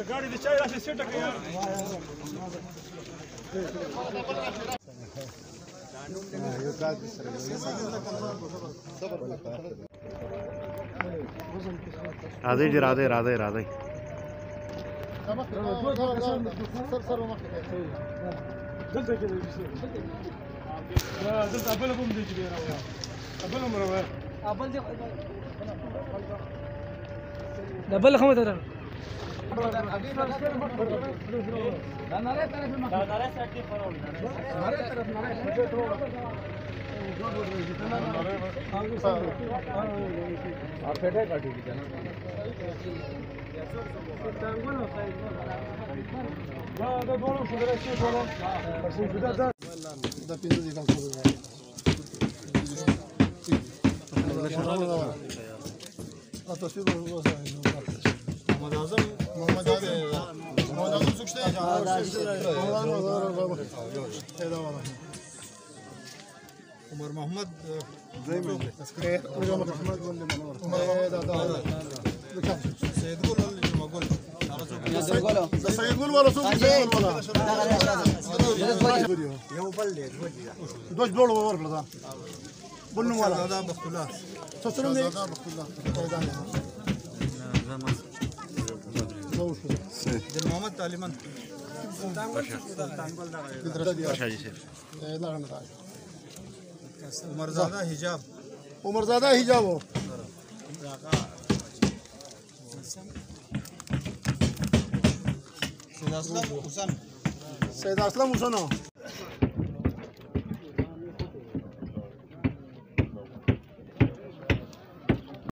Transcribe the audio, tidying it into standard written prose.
गाड़ी दे चाय राशि सेट के यार राधे जी राधे राधे राधे डबल खमत है عمر محمد زي ما سيد قول اللي ما قول سيد قول ولا سوق يوم بلد دوش بلو ور بلدا بنو ولا هذا بختلاف تصرم هذا بختلاف دل محمد تعليمان باشا जी सिर्फ उमरजादा हिजाब हो सैयद असलम हुसैन सैयद असलम हुसैन